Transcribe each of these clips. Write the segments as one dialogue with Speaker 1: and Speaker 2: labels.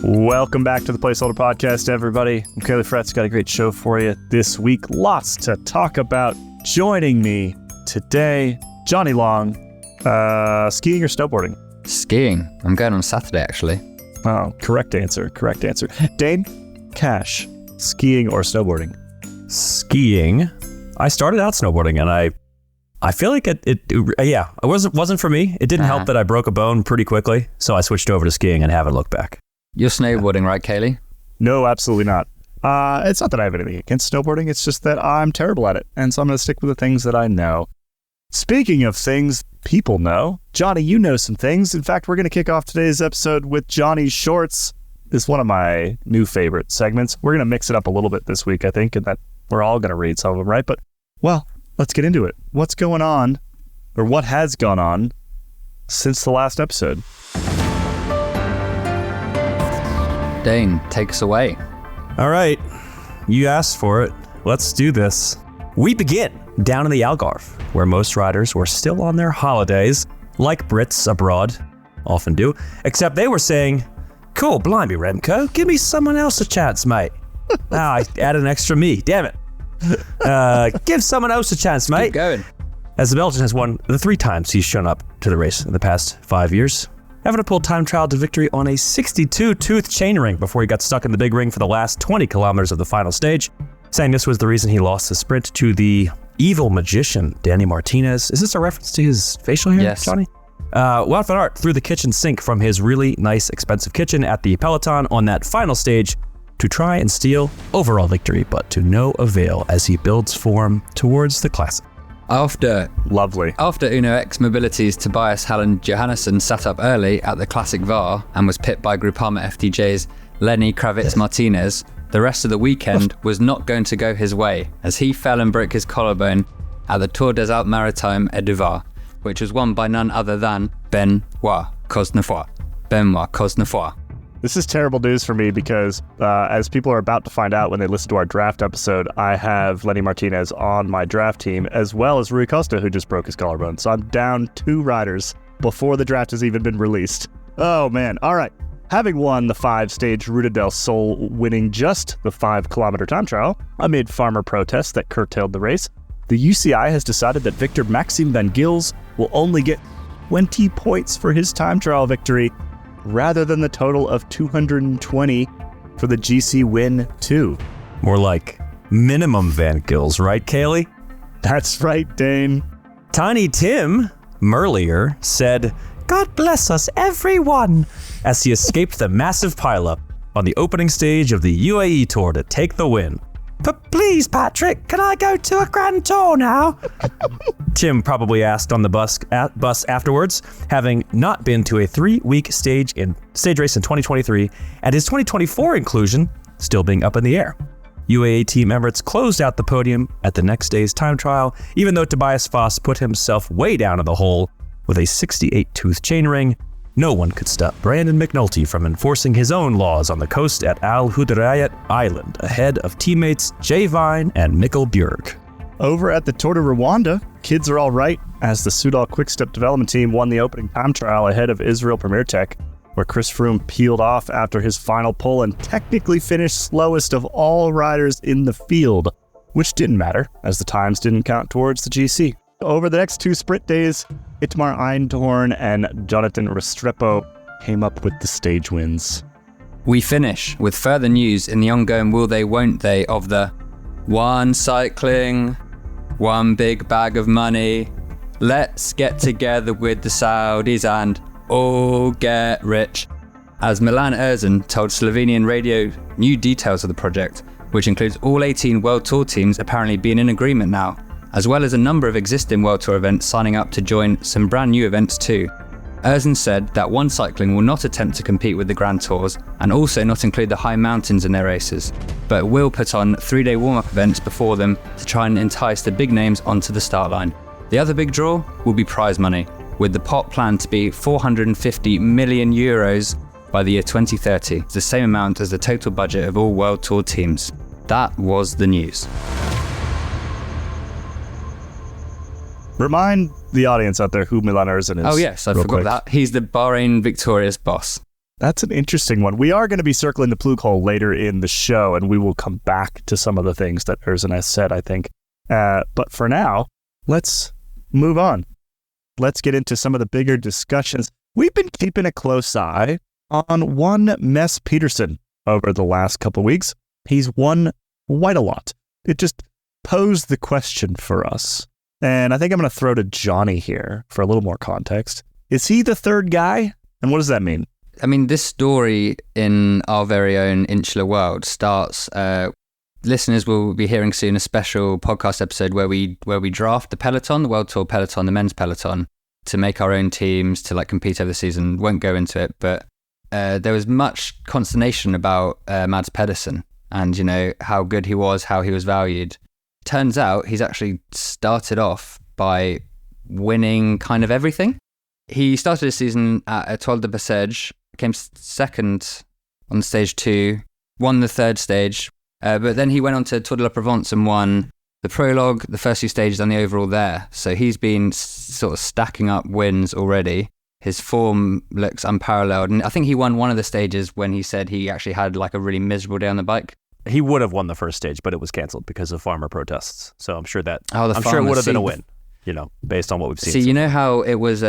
Speaker 1: Welcome back to the Placeholder Podcast, everybody. I'm Caley Fretz. Got a great show for you this week. Lots to talk about. Joining me today, Jonny Long. Skiing or snowboarding?
Speaker 2: Skiing. I'm going on Saturday, actually.
Speaker 1: Oh, correct answer. Dane, Cash, skiing or snowboarding?
Speaker 3: Skiing. I started out snowboarding, and I feel like it wasn't for me. It didn't help that I broke a bone pretty quickly, so I switched over to skiing and haven't looked back.
Speaker 2: You're snowboarding, right, Caley?
Speaker 1: No, absolutely not. It's not that I have anything against snowboarding. It's just that I'm terrible at it, and so I'm going to stick with the things that I know. Speaking of things people know, Jonny, you know some things. In fact, we're going to kick off today's episode with Jonny's Shorts. This is one of my new favorite segments. We're going to mix it up a little bit this week, I think, and that we're all going to read some of them, right? But, well, let's get into it. What's going on, or what has gone on since the last episode?
Speaker 2: Dane, take us away.
Speaker 3: All right. You asked for it. Let's do this. We begin down in the Algarve, where most riders were still on their holidays, like Brits abroad often do, except they were saying, cool, blimey, Remco, give me someone else a chance, mate. I added an extra me, damn it. Give someone else a chance, mate.
Speaker 2: Keep going.
Speaker 3: As the Belgian has won the 3 times he's shown up to the race in the past 5 years, having to pull time trial to victory on a 62-tooth chainring before he got stuck in the big ring for the last 20 kilometers of the final stage, saying this was the reason he lost the sprint to the evil magician, Danny Martinez. Is this a reference to his facial hair,
Speaker 2: yes.
Speaker 3: Jonny? Wout van Aert threw the kitchen sink from his really nice, expensive kitchen at the Peloton on that final stage to try and steal overall victory, but to no avail as he builds form towards the classic.
Speaker 2: After Uno X Mobility's Tobias Hallen Johannesson sat up early at the Classic VAR and was pipped by Groupama FDJ's Lenny Kravitz Martinez, the rest of the weekend was not going to go his way as he fell and broke his collarbone at the Tour des Alpes Maritimes et du Var, which was won by none other than Benoit Cosnefroy.
Speaker 1: This is terrible news for me because, as people are about to find out when they listen to our draft episode, I have Lenny Martinez on my draft team, as well as Rui Costa, who just broke his collarbone. So I'm down 2 riders before the draft has even been released. Oh, man. All right. Having won the 5-stage Ruta del Sol, winning just the 5-kilometer time trial amid farmer protests that curtailed the race, the UCI has decided that Victor Maxime Van Gils will only get 20 points for his time trial victory, rather than the total of 220 for the GC win, too.
Speaker 3: More like minimum Van Gils, right, Caley?
Speaker 1: That's right, Dane.
Speaker 3: Tiny Tim Merlier said, God bless us, everyone, as he escaped the massive pileup on the opening stage of the UAE Tour to take the win. But please, Patrick, can I go to a Grand Tour now? Tim probably asked on the bus afterwards, having not been to a 3-week stage race in 2023, and his 2024 inclusion still being up in the air. UAE Team Emirates closed out the podium at the next day's time trial, even though Tobias Foss put himself way down in the hole with a 68-tooth chainring. No one could stop Brandon McNulty from enforcing his own laws on the coast at Al Hudayriyat Island, ahead of teammates Jay Vine and Mikkel Bjerg.
Speaker 1: Over at the Tour de Rwanda, kids are all right, as the Soudal Quickstep development team won the opening time trial ahead of Israel Premier Tech, where Chris Froome peeled off after his final pull and technically finished slowest of all riders in the field, which didn't matter, as the times didn't count towards the GC. Over the next 2 sprint days, Itmar Eindhoven and Jonathan Restrepo came up with the stage wins.
Speaker 2: We finish with further news in the ongoing will they won't they of the one cycling, one big bag of money, let's get together with the Saudis and all get rich, as Milan Erzen told Slovenian radio new details of the project, which includes all 18 World Tour teams apparently being in agreement now, as well as a number of existing World Tour events signing up to join some brand new events too. Erzen said that One Cycling will not attempt to compete with the Grand Tours and also not include the high mountains in their races, but will put on 3-day warm-up events before them to try and entice the big names onto the start line. The other big draw will be prize money, with the pot planned to be €450 million by the year 2030, the same amount as the total budget of all World Tour teams. That was the news.
Speaker 1: Remind the audience out there who Milan Erzen is.
Speaker 2: Oh yes, I forgot that. He's the Bahrain victorious boss.
Speaker 1: That's an interesting one. We are going to be circling the Plugge hole later in the show, and we will come back to some of the things that Erzen has said, I think. But for now, let's move on. Let's get into some of the bigger discussions. We've been keeping a close eye on one Mess Peterson over the last couple of weeks. He's won quite a lot. It just posed the question for us. And I think I'm going to throw to Jonny here for a little more context. Is he the third guy? And what does that mean?
Speaker 2: I mean, this story in our very own insular world starts. Listeners will be hearing soon a special podcast episode where we draft the peloton, the World Tour peloton, the men's peloton, to make our own teams to like compete over the season. Won't go into it, but there was much consternation about Mads Pedersen and, you know, how good he was, how he was valued. Turns out he's actually started off by winning kind of everything. He started his season at Étoile de Bessèges, came second on stage 2, won the third stage, but then he went on to Tour de la Provence and won the prologue, the first 2 stages and the overall there. So he's been sort of stacking up wins already. His form looks unparalleled. And I think he won one of the stages when he said he actually had like a really miserable day on the bike.
Speaker 3: He would have won the first stage, but it was canceled because of farmer protests. So I'm sure it would have been a win, you know, based on what we've seen.
Speaker 2: See, you know how it was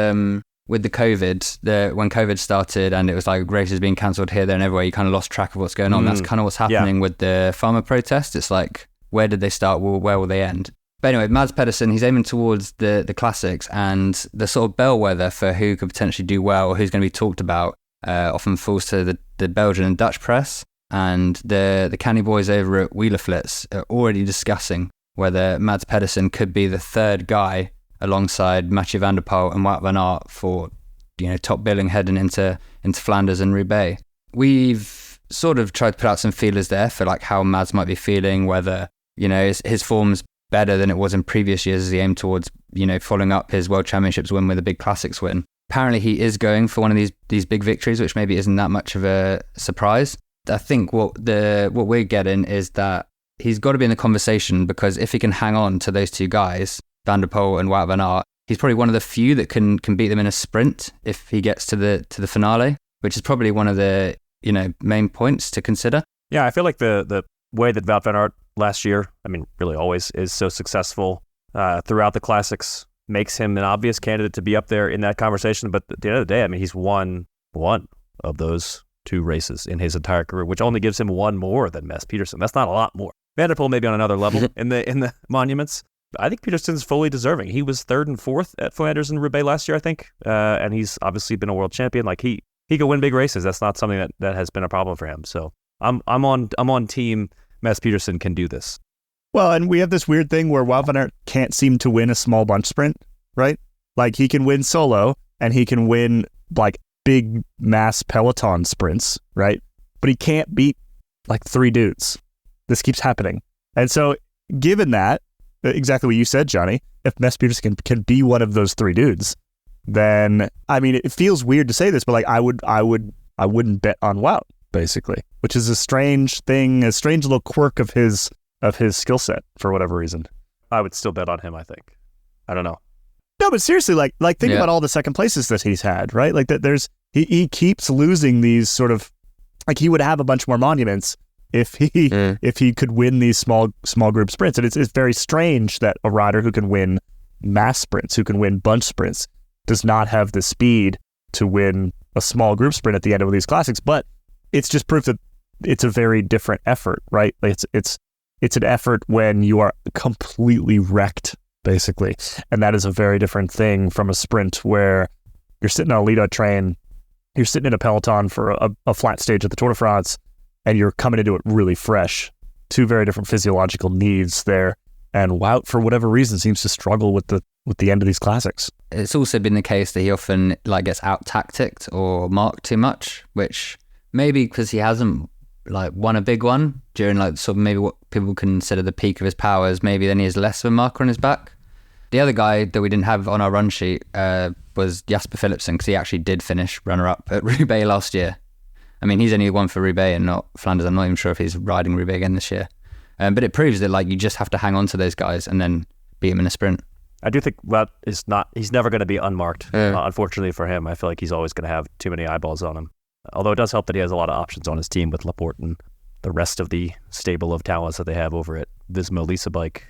Speaker 2: with the COVID, when COVID started and it was like races being cancelled here, there and everywhere, you kind of lost track of what's going on. That's kind of what's happening with the farmer protest. It's like, where did they start? Where will they end? But anyway, Mads Pedersen, he's aiming towards the classics, and the sort of bellwether for who could potentially do well or who's going to be talked about often falls to the Belgian and Dutch press. And the canny boys over at Wielerflits are already discussing whether Mads Pedersen could be the third guy alongside Mathieu van der Poel and Wout van Aert for, you know, top billing heading into Flanders and Roubaix. We've sort of tried to put out some feelers there for like how Mads might be feeling, whether, you know, his form's better than it was in previous years as he aimed towards, you know, following up his World Championships win with a big classics win. Apparently he is going for one of these big victories, which maybe isn't that much of a surprise. I think what we're getting is that he's got to be in the conversation, because if he can hang on to those 2 guys, Van der Poel and Wout van Aert, he's probably one of the few that can beat them in a sprint if he gets to the finale, which is probably one of the, you know, main points to consider.
Speaker 3: Yeah, I feel like the way that Wout van Aert last year, I mean, really always is so successful throughout the classics, makes him an obvious candidate to be up there in that conversation. But at the end of the day, I mean, he's won one of those 2 races in his entire career, which only gives him 1 more than Mess Petersen. That's not a lot more. Van der Poel maybe on another level in the monuments. I think Petersen's fully deserving. He was 3rd and 4th at Flanders and Roubaix last year, I think, and he's obviously been a world champion. Like he could win big races. That's not something that has been a problem for him. So I'm on team Mess Petersen can do this.
Speaker 1: Well, and we have this weird thing where Wout van Aert can't seem to win a small bunch sprint, right? Like he can win solo and he can win like big mass peloton sprints, right? But he can't beat like 3 dudes. This keeps happening. And so given that, exactly what you said, Jonny, if Mess Petersen can be one of those 3 dudes, then, I mean, it feels weird to say this, but like I wouldn't bet on Wout, basically, which is a strange thing, a strange little quirk of his skill set for whatever reason.
Speaker 3: I would still bet on him, I think. I don't know.
Speaker 1: No, but seriously, like think about all the second places that he's had, right? Like that he keeps losing these sort of, like he would have a bunch more monuments if he could win these small group sprints. And it's very strange that a rider who can win mass sprints, who can win bunch sprints, does not have the speed to win a small group sprint at the end of these classics. But it's just proof that it's a very different effort, right? Like it's an effort when you are completely wrecked, basically. And that is a very different thing from a sprint where you're sitting on a lead-out train, you're sitting in a peloton for a flat stage at the Tour de France, and you're coming into it really fresh. 2 very different physiological needs there. And Wout, for whatever reason, seems to struggle with the end of these classics.
Speaker 2: It's also been the case that he often like gets out-tacticked or marked too much, which maybe because he hasn't like won a big one during like sort of maybe what people consider the peak of his powers, maybe then he has less of a marker on his back. The other guy that we didn't have on our run sheet was Jasper Philipsen, because he actually did finish runner-up at Roubaix last year. I mean, he's only won for Roubaix and not Flanders. I'm not even sure if he's riding Roubaix again this year. But it proves that like you just have to hang on to those guys and then beat them in a sprint.
Speaker 3: I do think Wout he's never going to be unmarked, unfortunately for him. I feel like he's always going to have too many eyeballs on him. Although it does help that he has a lot of options on his team with Laporte and the rest of the stable of talents that they have over at Visma, Lisa Bike,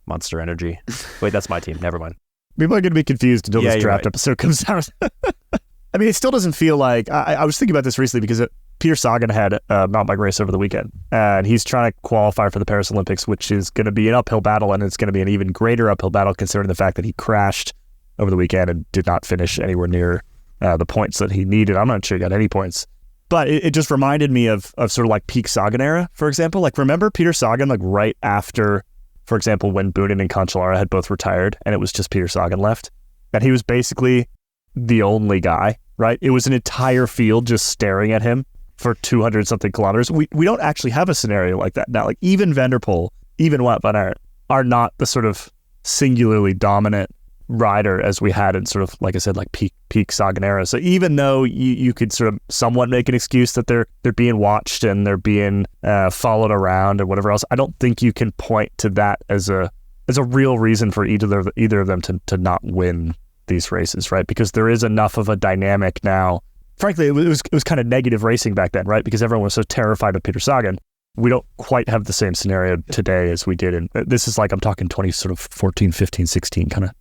Speaker 3: Monster Energy. Wait, that's my team. Never mind.
Speaker 1: People are going to be confused until this draft episode comes out. I mean, it still doesn't feel like... I was thinking about this recently because Peter Sagan had a mountain bike race over the weekend, and he's trying to qualify for the Paris Olympics, which is going to be an uphill battle, and it's going to be an even greater uphill battle considering the fact that he crashed over the weekend and did not finish anywhere near the points that he needed. I'm not sure he got any points. But it just reminded me of sort of like peak Sagan era, for example. Like, remember Peter Sagan, like right after, for example, when Boonen and Cancellara had both retired, and it was just Peter Sagan left, and he was basically the only guy, right? It was an entire field just staring at him for 200 something kilometers. We don't actually have a scenario like that now. Like, even Van der Poel, even Wout van Aert are not the sort of singularly dominant rider as we had in sort of, like I said, like peak Sagan era. So even though you could sort of somewhat make an excuse that they're being watched and they're being followed around or whatever else, I don't think you can point to that as a real reason for either of them to not win these races, right? Because there is enough of a dynamic now. Frankly, it was kind of negative racing back then, right? Because everyone was so terrified of Peter Sagan. We don't quite have the same scenario today as we did. And this is like, I'm talking 2014, 15, 16 kind of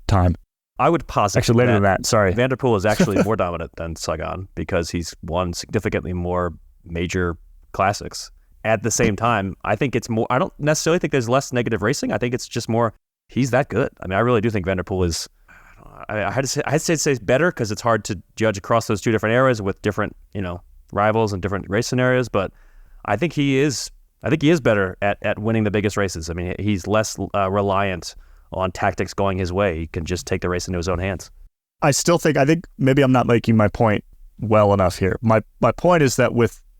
Speaker 1: time.
Speaker 3: I would posit
Speaker 1: actually later than that. Sorry,
Speaker 3: Van der Poel is actually more dominant than Sagan because he's won significantly more major classics. At the same time, I think it's more. I don't necessarily think there's less negative racing. I think it's just more. He's that good. I mean, I really do think Van der Poel is. I had to say better because it's hard to judge across those two different eras with different rivals and different race scenarios. But I think he is. I think he is better at winning the biggest races. I mean, he's less reliant on tactics going his way. He can just take the race into his own hands.
Speaker 1: I think maybe I'm not making my point well enough here. My point is that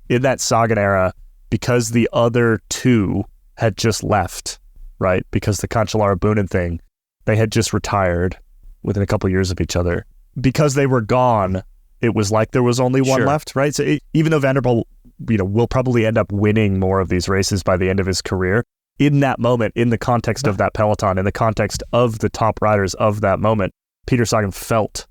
Speaker 1: in that Sagan era, because the other two had just left, right? Because the Cancellara Boonen thing, they had just retired within a couple of years of each other. Because they were gone, it was like there was only one left, right? So even though Van der Poel, will probably end up winning more of these races by the end of his career, in that moment, in the context of that peloton, in the context of the top riders of that moment, Peter Sagan felt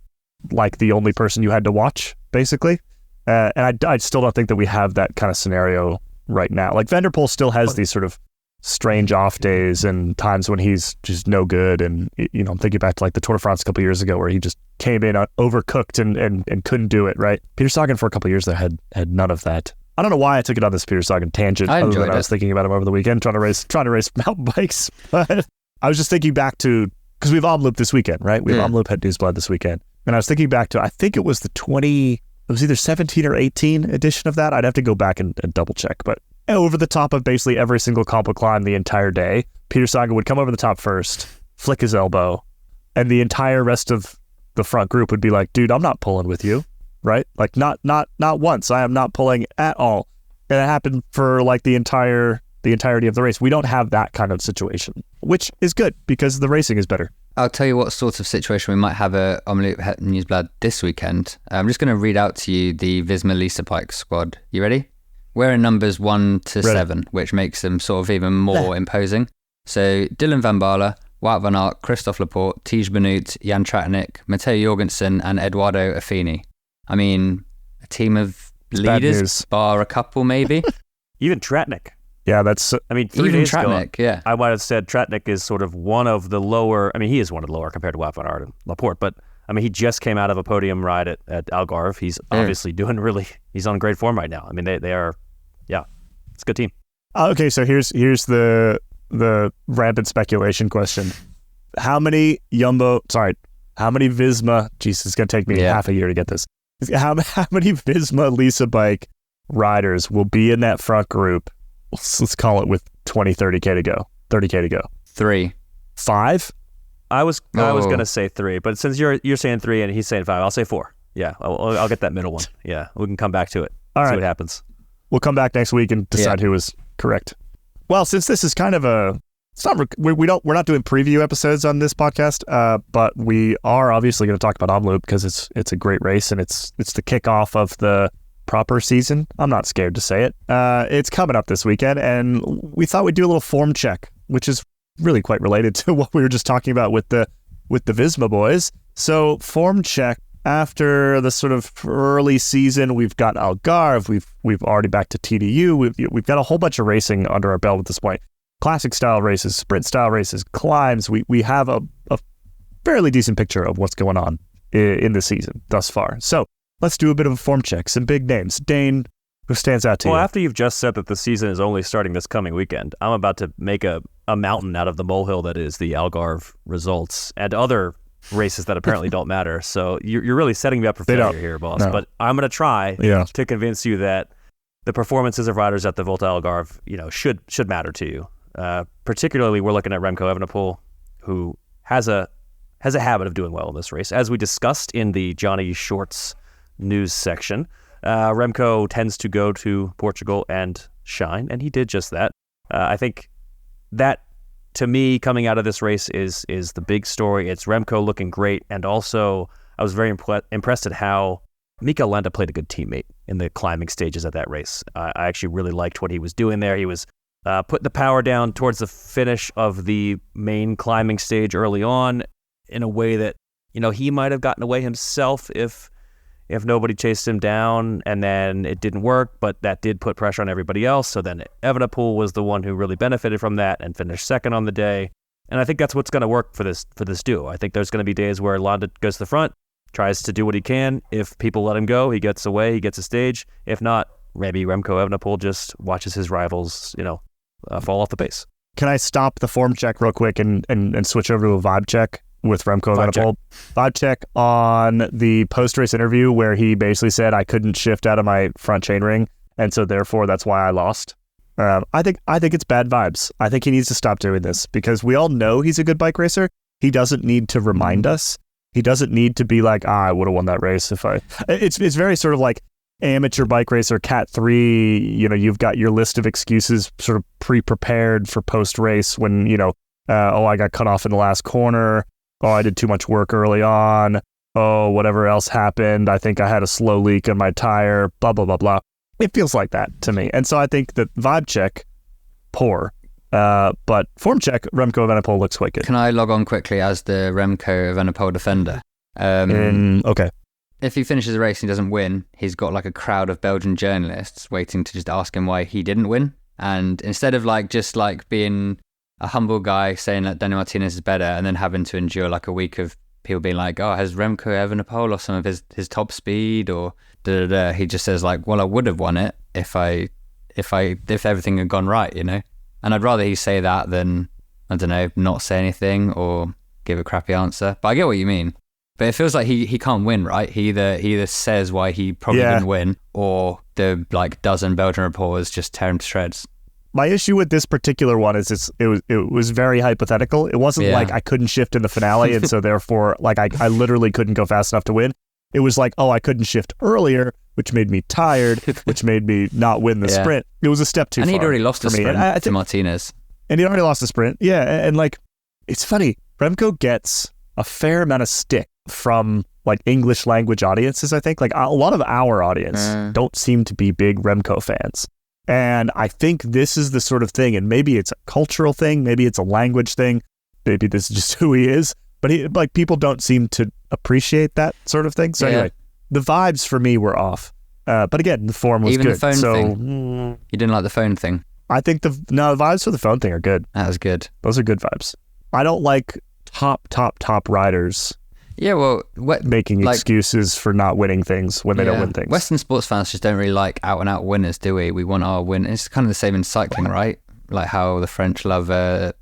Speaker 1: like the only person you had to watch, basically. And I still don't think that we have that kind of scenario right now. Like, Van der Poel still has these sort of strange off days and times when he's just no good. And, I'm thinking back to like the Tour de France a couple of years ago where he just came in overcooked and couldn't do it, right? Peter Sagan for a couple of years there had none of that. I don't know why I took it on this Peter Sagan tangent. I was thinking about him over the weekend, trying to race mountain bikes. But I was just thinking back to, because we have Omloop this weekend, right? We have Omloop Het Nieuwsblad this weekend. And I was thinking back to, I think it was it was either 17 or 18 edition of that. I'd have to go back and double check. But over the top of basically every single comp climb the entire day, Peter Sagan would come over the top first, flick his elbow, and the entire rest of the front group would be like, dude, I'm not pulling with you. Right? Like not once. I am not pulling at all. And it happened for like the entirety of the race. We don't have that kind of situation, which is good because the racing is better.
Speaker 2: I'll tell you what sort of situation we might have at Omloop Het Nieuwsblad this weekend. I'm just going to read out to you the Visma Lisa Pike squad. You ready? We're in numbers 1 to 7, which makes them sort of even more imposing. So Dylan van Baarle, Wout van Aert, Christophe Laporte, Tige Benoot, Jan Tratnik, Matteo Jorgensen and Eduardo Affini. I mean, a team of leaders, bar a couple maybe.
Speaker 3: Even Tratnik.
Speaker 1: Yeah, that's...
Speaker 3: I mean, 3 days ago, I might have said Tratnik is sort of one of the lower... I mean, he is one of the lower compared to Wout van Aert and Laporte, but I mean, he just came out of a podium ride at Algarve. He's obviously doing he's on great form right now. I mean, they are... Yeah, it's a good team.
Speaker 1: Okay, so here's the rampant speculation question. How many Visma... Jeez, it's going to take me half a year to get this. How many Visma Lisa Bike riders will be in that front group? Let's call it with 20, 30K to go. 30K to go.
Speaker 2: 3.
Speaker 1: 5?
Speaker 3: I was going to say 3, but since you're saying 3 and he's saying 5, I'll say 4. Yeah, I'll get that middle one. Yeah, we can come back to it.
Speaker 1: All right.
Speaker 3: See what happens.
Speaker 1: We'll come back next week and decide who was correct. Well, since this is kind of we're not doing preview episodes on this podcast, but we are obviously going to talk about Omloop because it's a great race and it's the kickoff of the proper season. I'm not scared to say it. It's coming up this weekend, and we thought we'd do a little form check, which is really quite related to what we were just talking about with the Visma boys. So form check after the sort of early season, we've got Algarve, we've already back to TDU, we've got a whole bunch of racing under our belt at this point. Classic style races, sprint style races, climbs. We have a fairly decent picture of what's going on in the season thus far. So let's do a bit of a form check. Some big names. Dane, who stands out to you?
Speaker 4: Well, after you've just said that the season is only starting this coming weekend, I'm about to make a mountain out of the molehill that is the Algarve results and other races that apparently don't matter. So you're really setting me up for failure here, boss.
Speaker 1: No.
Speaker 4: But I'm going to try to convince you that the performances of riders at the Volta Algarve, should matter to you. Particularly, we're looking at Remco Evenepoel, who has a habit of doing well in this race. As we discussed in the Jonny Shorts news section, Remco tends to go to Portugal and shine, and he did just that. I think that, to me, coming out of this race is the big story. It's Remco looking great, and also I was very impressed at how Mikel Landa played a good teammate in the climbing stages of that race. I actually really liked what he was doing there. He was putting the power down towards the finish of the main climbing stage early on in a way that, he might have gotten away himself if nobody chased him down, and then it didn't work, but that did put pressure on everybody else. So then Evenepoel was the one who really benefited from that and finished second on the day. And I think that's what's going to work for this duo. I think there's going to be days where Landa goes to the front, tries to do what he can. If people let him go, he gets away, he gets a stage. If not, maybe Remco Evenepoel just watches his rivals, fall off the pace.
Speaker 1: Can I stop the form check real quick and switch over to a vibe check with Remco Evenepoel? Vibe check on the post-race interview where he basically said I couldn't shift out of my front chainring, and so therefore that's why I lost. I think it's bad vibes. I think he needs to stop doing this because we all know he's a good bike racer. He doesn't need to remind us. He doesn't need to be like, I would have won that race if I... It's very sort of like amateur bike racer, Cat 3, you've got your list of excuses sort of pre-prepared for post-race when, I got cut off in the last corner. Oh, I did too much work early on. Oh, whatever else happened. I think I had a slow leak in my tire, blah, blah, blah, blah. It feels like that to me. And so I think that vibe check, poor. But form check, Remco Evenepoel looks quite good.
Speaker 2: Can I log on quickly as the Remco Evenepoel defender?
Speaker 1: Okay.
Speaker 2: If he finishes the race and he doesn't win, he's got like a crowd of Belgian journalists waiting to just ask him why he didn't win. And instead of just being a humble guy saying that Daniel Martinez is better and then having to endure like a week of people being like, oh, has Remco Evenepoel lost some of his top speed or da-da-da, he just says like, well, I would have won it if everything had gone right, And I'd rather he say that than, I don't know, not say anything or give a crappy answer. But I get what you mean. But it feels like he can't win, right? He either says why he probably didn't win, or the dozen Belgian reporters just tear him to shreds.
Speaker 1: My issue with this particular one is it was very hypothetical. It wasn't like I couldn't shift in the finale, and so therefore I literally couldn't go fast enough to win. It was like, I couldn't shift earlier, which made me tired, which made me not win the sprint. It was a step too far.
Speaker 2: And he'd already lost the sprint to Martinez.
Speaker 1: And he'd already lost the sprint. Yeah, and it's funny. Remco gets a fair amount of stick from English language audiences, I think. A lot of our audience don't seem to be big Remco fans. And I think this is the sort of thing, and maybe it's a cultural thing, maybe it's a language thing, maybe this is just who he is, but people don't seem to appreciate that sort of thing. So anyway, the vibes for me were off. But again, the form was
Speaker 2: even
Speaker 1: good.
Speaker 2: The phone thing. You didn't like the phone thing?
Speaker 1: I think the vibes for the phone thing are good.
Speaker 2: That was good.
Speaker 1: Those are good vibes. I don't like top riders.
Speaker 2: Yeah, well,
Speaker 1: making excuses for not winning things when they don't win things.
Speaker 2: Western sports fans just don't really like out and out winners, do we? We want our win. It's kind of the same in cycling, right? Like how the French love a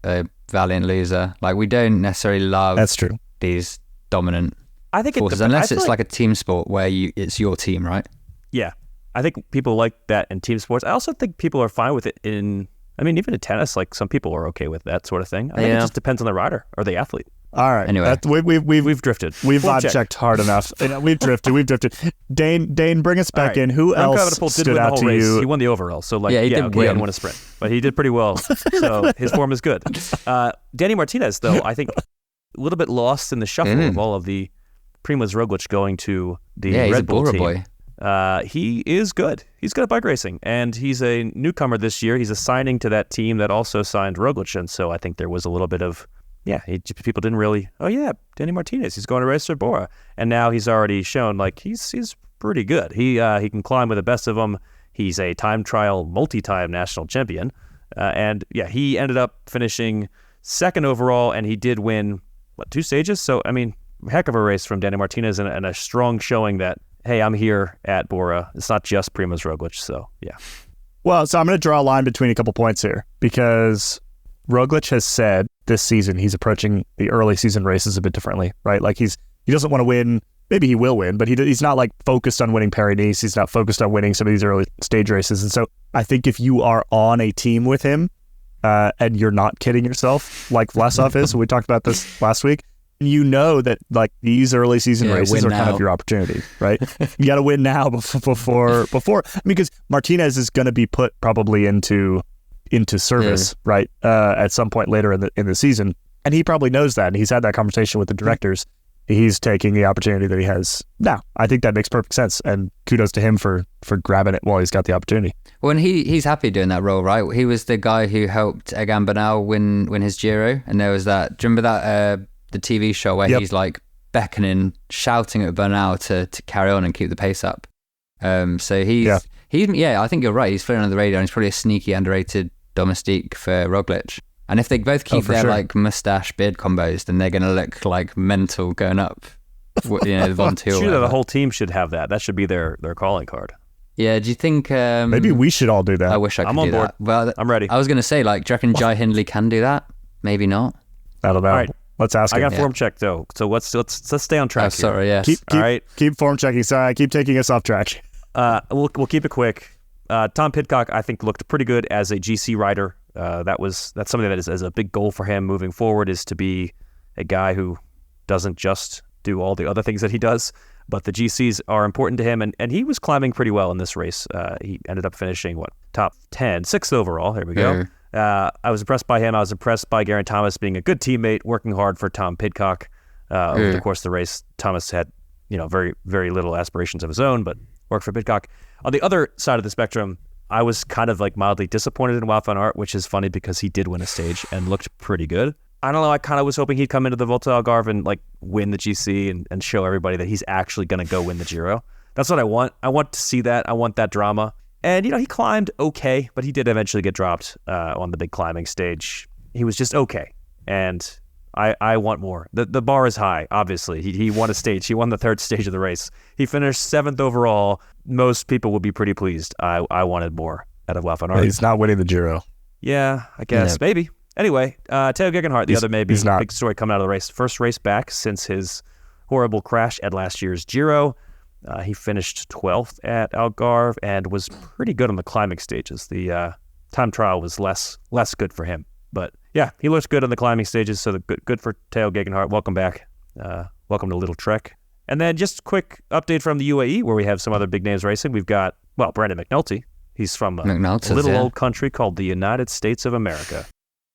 Speaker 2: valiant loser. We don't necessarily love
Speaker 1: that's true
Speaker 2: these dominant
Speaker 4: I think
Speaker 2: forces, unless it's like a team sport where it's your team, right?
Speaker 4: Yeah, I think people like that in team sports. I also think people are fine with it even in tennis. Some people are okay with that sort of thing. I think it just depends on the rider or the athlete.
Speaker 1: All right.
Speaker 2: Anyway,
Speaker 1: we've
Speaker 4: drifted.
Speaker 1: We've vibe checked hard enough. We've drifted. Dane, bring us back in. Who else stood out to you?
Speaker 4: He won the overall, so
Speaker 2: he didn't
Speaker 4: win a sprint, but he did pretty well. So his form is good. Danny Martinez, though, I think a little bit lost in the shuffle of all of the Primoz Roglic going to the Red Bull team.
Speaker 2: Boy.
Speaker 4: He is good. He's good at bike racing, and he's a newcomer this year. He's a signing to that team that also signed Roglic, and so I think there was a little bit of people didn't really, oh yeah, Danny Martinez, he's going to race with Bora. And now he's already shown like he's pretty good. He can climb with the best of them. He's a time trial, multi-time national champion. And yeah, he ended up finishing second overall, and he did win, 2 stages? So, I mean, heck of a race from Danny Martinez, and a strong showing that, hey, I'm here at Bora. It's not just Primoz Roglic, so yeah.
Speaker 1: Well, so I'm going to draw a line between a couple points here, because Roglic has said this season he's approaching the early season races a bit differently, right? Like he doesn't want to win. Maybe he will win, but he's not like focused on winning Paris-Nice. He's not focused on winning some of these early stage races. And so I think if you are on a team with him and you're not kidding yourself like Vlasov is, we talked about this last week, you know that like these early season races are kind of your opportunity, right? You got to win now before. Because Martinez is going to be put probably into service, right? At some point later in the season, and he probably knows that. And he's had that conversation with the directors. He's taking the opportunity that he has now. I think that makes perfect sense, and kudos to him for grabbing it while he's got the opportunity.
Speaker 2: Well, and he's happy doing that role, right? He was the guy who helped Egan Bernal win his Giro, and there was that. Do you remember that the TV show where he's like beckoning, shouting at Bernal to carry on and keep the pace up? So he's I think you're right. He's flying under the radar, and he's probably a sneaky underrated domestique for Roglic. And if they both keep their like mustache beard combos, then they're going to look like mental going up. The Von Til.
Speaker 4: Sure, the whole team should have that. That should be their calling card.
Speaker 2: Yeah, do you think...
Speaker 1: maybe we should all do that.
Speaker 2: I wish I could
Speaker 4: I'm on
Speaker 2: do
Speaker 4: board.
Speaker 2: that. Well,
Speaker 4: I'm ready.
Speaker 2: I was going to say, like, do you reckon Jai Hindley can do that? Maybe not.
Speaker 1: I don't know.
Speaker 4: All right.
Speaker 1: Let's ask him.
Speaker 4: I got form check, though. So let's stay on track here.
Speaker 2: Sorry, yes.
Speaker 1: All right. Keep form checking. Sorry, I keep taking us off track.
Speaker 4: We'll keep it quick. Tom Pidcock, I think, looked pretty good as a GC rider. That's something that is a big goal for him moving forward, is to be a guy who doesn't just do all the other things that he does, but the GCs are important to him, and he was climbing pretty well in this race. He ended up finishing top 10, 6th overall. There we go. I was impressed by him. I was impressed by Geraint Thomas being a good teammate, working hard for Tom Pidcock. Over the course of the race, Thomas had very, very little aspirations of his own, but worked for Pidcock. On the other side of the spectrum, I was kind of like mildly disappointed in Wout van Aert, which is funny because he did win a stage and looked pretty good. I don't know, I kind of was hoping he'd come into the Volta ao Algarve and like win the GC and show everybody that he's actually going to go win the Giro. That's what I want. I want to see that. I want that drama. And, he climbed okay, but he did eventually get dropped on the big climbing stage. He was just okay. And I want more. The bar is high, obviously. He won a stage. He won the 3rd stage of the race. He finished 7th overall. Most people would be pretty pleased. I wanted more out of Wout van Aert.
Speaker 1: He's not winning the Giro.
Speaker 4: Yeah, I guess. Maybe. Anyway, Theo Gegenhardt, the other maybe big story coming out of the race. First race back since his horrible crash at last year's Giro. He finished 12th at Algarve and was pretty good on the climbing stages. The time trial was less good for him. But yeah, he looks good on the climbing stages, so good for Theo Gegenhardt. Welcome back. Welcome to Little Trek. And then just a quick update from the UAE, where we have some other big names racing. We've got, Brandon McNulty. He's from a little old country called the United States of America.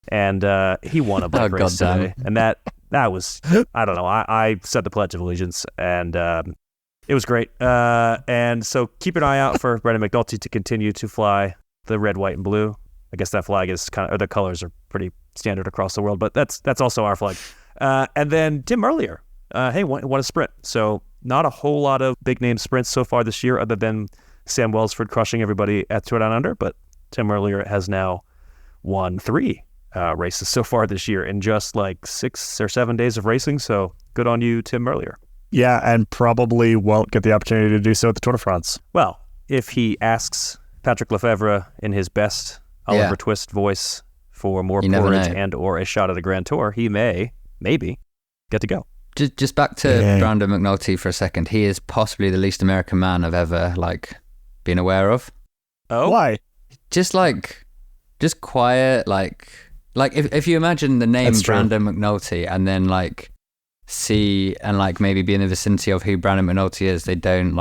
Speaker 4: And he won a bike race today. And that was, I don't know, I said the Pledge of Allegiance, and it was great. And so keep an eye out for Brandon McNulty to continue to fly the red, white, and blue. I guess that flag is or the colors are pretty standard across the world, but that's also our flag. And then Tim Merlier, won a sprint. So not a whole lot of big name sprints so far this year, other than Sam Welsford crushing everybody at Tour Down Under. But Tim Merlier has now won 3 races so far this year in just like 6 or 7 days of racing. So good on you, Tim Merlier.
Speaker 1: Yeah, and probably won't get the opportunity to do so at the Tour de France.
Speaker 4: Well, if he asks Patrick Lefevre in his best Oliver Twist voice for more porridge and or a shot at a Grand Tour, he maybe get to go.
Speaker 2: Just back to Brandon McNulty for a second. He is possibly the least American man I've ever been aware of.
Speaker 1: Oh, why?
Speaker 2: Just quiet, if you imagine the name Brandon McNulty and then see and maybe be in the vicinity of who Brandon McNulty is, they don't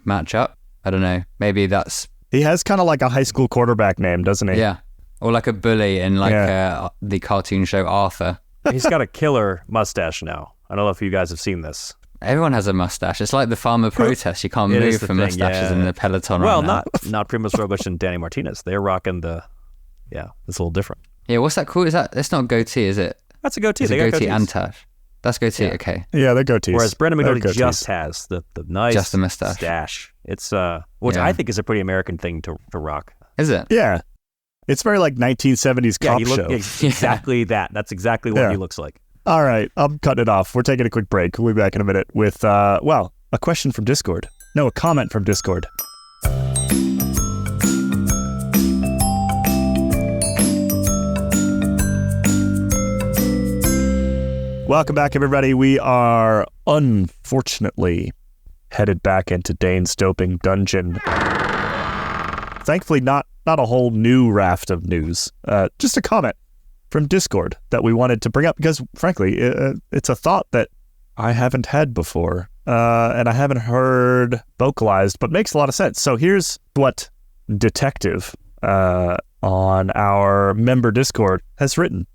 Speaker 2: match up. I don't know. Maybe that's...
Speaker 1: He has kind of like a high school quarterback name, doesn't he?
Speaker 2: Yeah. Or like a bully in the cartoon show Arthur.
Speaker 4: He's got a killer mustache now. I don't know if you guys have seen this.
Speaker 2: Everyone has a mustache. It's like the farmer protest. You can't move from mustaches in the peloton.
Speaker 4: Well, not Primoz Roglic and Danny Martinez. They're rocking it's a little different.
Speaker 2: Yeah, what's that called? It's not a goatee, is it?
Speaker 4: That's a goatee.
Speaker 2: It's
Speaker 4: They
Speaker 2: a
Speaker 4: got
Speaker 2: goatee
Speaker 4: goatees.
Speaker 2: and tash. That's goatee.
Speaker 4: Yeah.
Speaker 2: Okay.
Speaker 1: Yeah, they're goatees.
Speaker 4: Whereas Brendan
Speaker 1: They're
Speaker 4: McNulty
Speaker 1: goatees.
Speaker 4: just has the nice
Speaker 2: Just the mustache.
Speaker 4: stash. It's which
Speaker 2: Yeah.
Speaker 4: I think is a pretty American thing to rock.
Speaker 2: Is it?
Speaker 1: Yeah. It's very like 1970s
Speaker 4: Yeah,
Speaker 1: cop
Speaker 4: he
Speaker 1: show.
Speaker 4: exactly that. That's exactly what
Speaker 1: Yeah.
Speaker 4: he looks like.
Speaker 1: All right, I'm cutting it off. We're taking a quick break. We'll be back in a minute with, a question from Discord. No, a comment from Discord. Welcome back, everybody. We are unfortunately headed back into Dane's doping dungeon. Thankfully, not a whole new raft of news. Just a comment from Discord that we wanted to bring up because, frankly, it's a thought that I haven't had before and I haven't heard vocalized, but makes a lot of sense. So here's what Detective on our member Discord has written.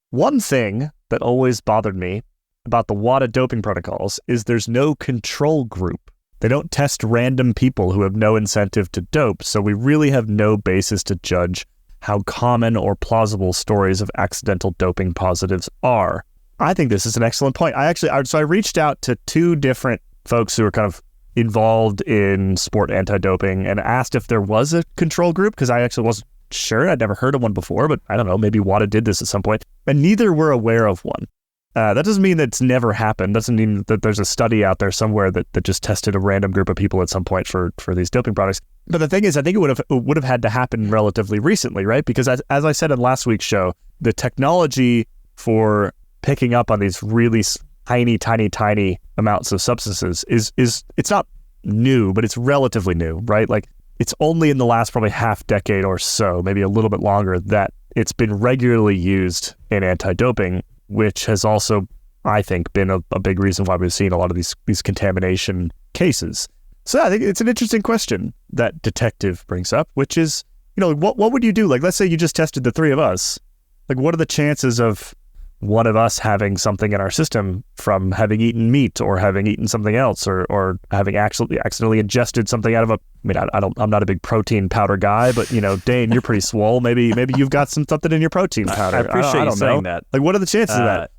Speaker 1: One thing that always bothered me about the WADA doping protocols is there's no control group. They don't test random people who have no incentive to dope, so we really have no basis to judge how common or plausible stories of accidental doping positives are. I think this is an excellent point. So I reached out to two different folks who are kind of involved in sport anti-doping and asked if there was a control group, because I actually wasn't sure. I'd never heard of one before, but I don't know, maybe WADA did this at some point, and neither were aware of one. That doesn't mean that it's never happened. Doesn't mean that there's a study out there somewhere that just tested a random group of people at some point for these doping products. But the thing is, I think it would have had to happen relatively recently, right? Because as I said in last week's show, the technology for picking up on these really tiny amounts of substances is it's not new, but it's relatively new, right? Like it's only in the last probably half decade or so, maybe a little bit longer, that it's been regularly used in anti-doping, which has also, I think, been a big reason why we've seen a lot of these contamination cases. So I think it's an interesting question that Detective brings up, which is, what would you do? Like, let's say you just tested the three of us. Like, what are the chances of one of us having something in our system from having eaten meat or having eaten something else or having actually accidentally ingested something out of I'm not a big protein powder guy, but Dane, you're pretty swole. Maybe you've got something in your protein powder.
Speaker 4: I appreciate
Speaker 1: I
Speaker 4: you
Speaker 1: don't
Speaker 4: saying
Speaker 1: know.
Speaker 4: that.
Speaker 1: Like, what are the chances of that?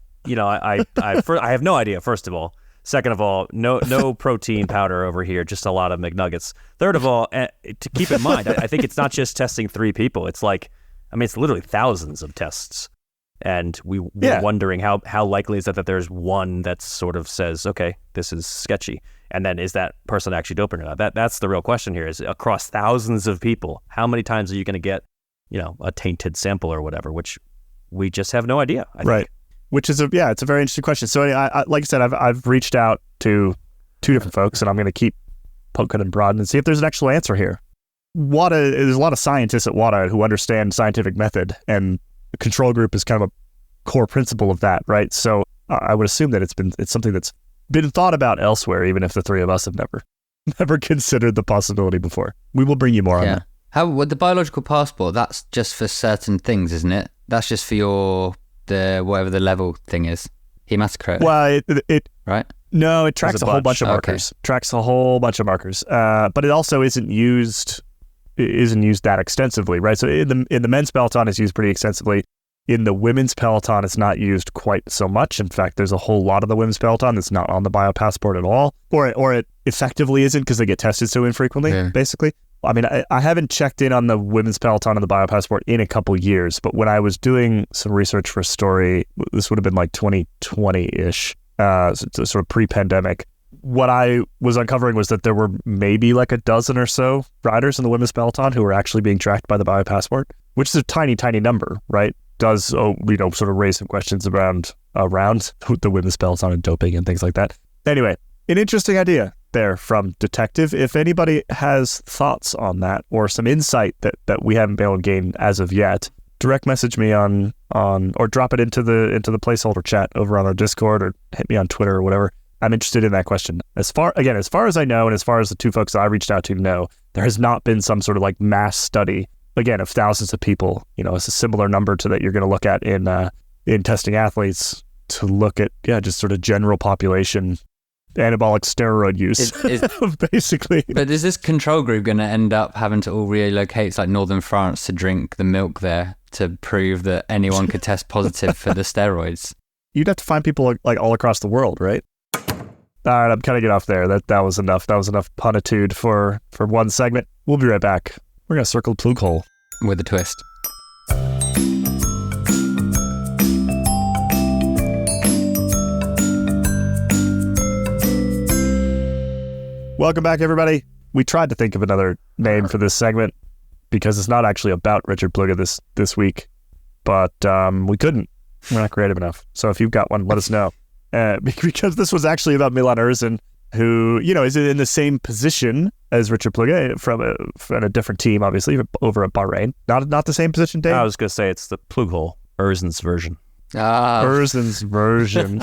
Speaker 4: I have no idea, first of all. Second of all, no protein powder over here, just a lot of McNuggets. Third of all, to keep in mind, I think it's not just testing 3 people. It's like, it's literally thousands of tests. And we're wondering how likely is that there's one that sort of says, okay, this is sketchy. And then is that person actually doping or not? That's the real question here, is across thousands of people, how many times are you going to get, a tainted sample or whatever, which we just have no idea. I think.
Speaker 1: Which is it's a very interesting question. So I like I said, I've reached out to 2 different folks, and I'm going to keep poking and prodding and see if there's an actual answer here. There's a lot of scientists at WADA who understand scientific method, and the control group is kind of a core principle of that, right? So I would assume that it's something that's been thought about elsewhere, even if the 3 of us have never considered the possibility before. We will bring you more on that.
Speaker 2: How with the biological passport? That's just for certain things, isn't it? That's just for the whatever the level thing is, hematocrit.
Speaker 1: Well, it
Speaker 2: right?
Speaker 1: No, it tracks a whole bunch of markers.
Speaker 2: Okay.
Speaker 1: Tracks a whole bunch of markers, but it also isn't used that extensively, right? So in the men's peloton, it's used pretty extensively. In the women's peloton, it's not used quite so much. In fact, there's a whole lot of the women's peloton that's not on the biopassport at all, or it effectively isn't because they get tested so infrequently, basically. I haven't checked in on the women's peloton and the biopassport in a couple years, but when I was doing some research for a story, this would have been like 2020-ish, sort of pre-pandemic, what I was uncovering was that there were maybe like a dozen or so riders in the women's peloton who were actually being tracked by the biopassport, which is a tiny number, right? Does sort of raise some questions around the women's peloton and doping and things like that. Anyway, an interesting idea there from Detective. If anybody has thoughts on that or some insight that we haven't been able to gain as of yet, direct message me on or drop it into the placeholder chat over on our Discord, or hit me on Twitter or whatever. I'm interested in that question. As far as I know, and as far as the 2 folks that I reached out to know, there has not been some sort of like mass study, again, of thousands of people. It's a similar number to that you're going to look at in testing athletes, to look at just sort of general population anabolic steroid use, basically.
Speaker 2: But is this control group going to end up having to all relocate to like northern France to drink the milk there to prove that anyone could test positive for the steroids.
Speaker 1: You'd have to find people like all across the world, right? All right, I'm cutting it off there. That was enough. That was enough punitude for one segment. We'll be right back. We're going to circle Plugge hole.
Speaker 2: With a twist.
Speaker 1: Welcome back, everybody. We tried to think of another name for this segment because it's not actually about Richard Plugge this week, but we couldn't. We're not creative enough. So if you've got one, let us know. Because this was actually about Milan Erzen, who, is in the same position as Richard Plugge from a different team, obviously, over at Bahrain. Not the same position, Dane?
Speaker 4: I was going to say it's the Plugge hole, Erzen's version.
Speaker 1: Erzen's version.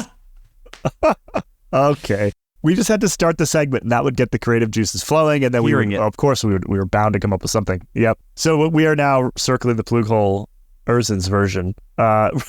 Speaker 1: Okay. We just had to start the segment, and that would get the creative juices flowing, and then we were bound to come up with something. Yep. So we are now circling the Plugge hole, Erzen's version.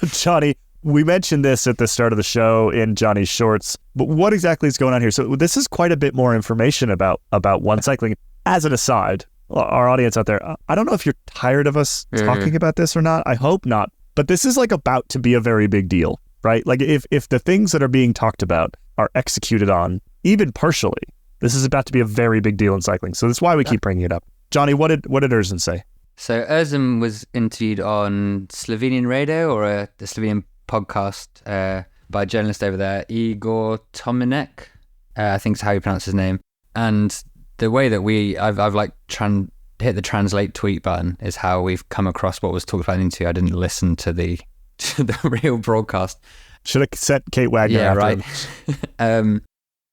Speaker 1: Jonny, we mentioned this at the start of the show in Jonny's shorts, but what exactly is going on here? So this is quite a bit more information about one cycling. As an aside, our audience out there, I don't know if you're tired of us talking about this or not. I hope not. But this is like about to be a very big deal, right? Like if the things that are being talked about are executed on, even partially, this is about to be a very big deal in cycling. So that's why we keep bringing it up. Jonny, what did Erzen say?
Speaker 2: So Erzen was interviewed on Slovenian radio or the Slovenian podcast by a journalist over there, Igor Tominek, I think is how you pronounce his name. And the way that I've like hit the translate tweet button is how we've come across what was talked about in the interview. I didn't listen to the real broadcast.
Speaker 1: Should have sent Kate Wagner after
Speaker 2: right.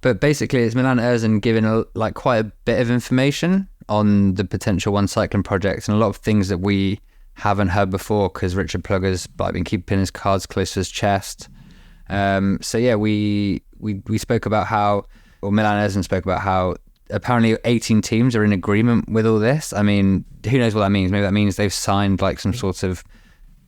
Speaker 2: But basically, it's Milan Erzen giving quite a bit of information on the potential One Cycling project and a lot of things that we haven't heard before because Richard Plugge's been keeping his cards close to his chest. So yeah, we spoke about how, or Milan Erzen spoke about how apparently 18 teams are in agreement with all this. I mean, who knows what that means? Maybe that means they've signed some sort of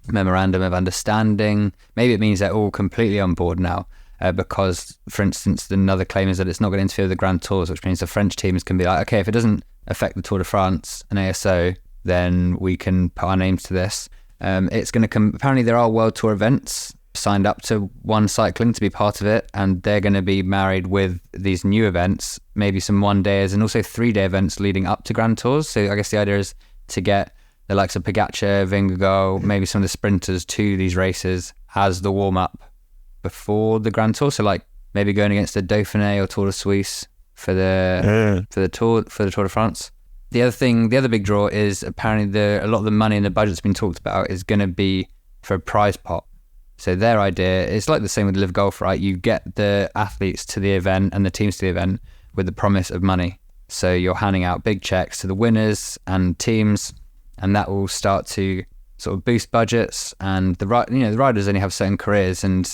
Speaker 2: memorandum of understanding. Maybe it means they're all completely on board now. Because, for instance, another claim is that it's not going to interfere with the Grand Tours, which means the French teams can be like, okay, if it doesn't affect the Tour de France and ASO, then we can put our names to this. It's going to come. Apparently, there are World Tour events signed up to One Cycling to be part of it, and they're going to be married with these new events, maybe some 1-dayers and also 3-day events leading up to Grand Tours. So I guess the idea is to get the likes of Pogacar, Vingegaard, maybe some of the sprinters to these races as the warm-up before the Grand Tour, so maybe going against the Dauphiné or Tour de Suisse for the Tour de France. The other big draw is apparently a lot of the money in the budget that's been talked about is going to be for a prize pot. So their idea is like the same with Live Golf, right? You get the athletes to the event and the teams to the event with the promise of money. So you're handing out big checks to the winners and teams, and that will start to sort of boost budgets. And the riders only have certain careers, and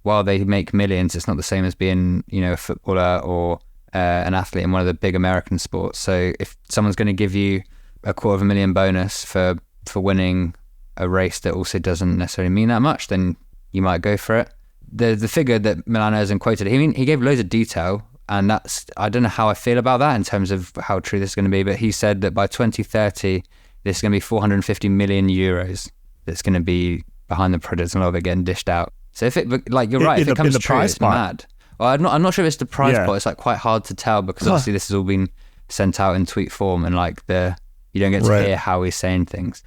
Speaker 2: while they make millions, it's not the same as being, a footballer or an athlete in one of the big American sports. So if someone's going to give you $250,000 bonus for winning a race that also doesn't necessarily mean that much, then you might go for it. The figure that Milan Erzen quoted, he gave loads of detail, and I don't know how I feel about that in terms of how true this is going to be, but he said that by 2030, this is going to be 450 million euros that's going to be behind the project, and a lot of it getting dished out. So if it, you're right, if it comes true, it's mad. Well, I'm not sure if it's the prize pot. It's quite hard to tell because obviously this has all been sent out in tweet form, and you don't get to hear how he's saying things.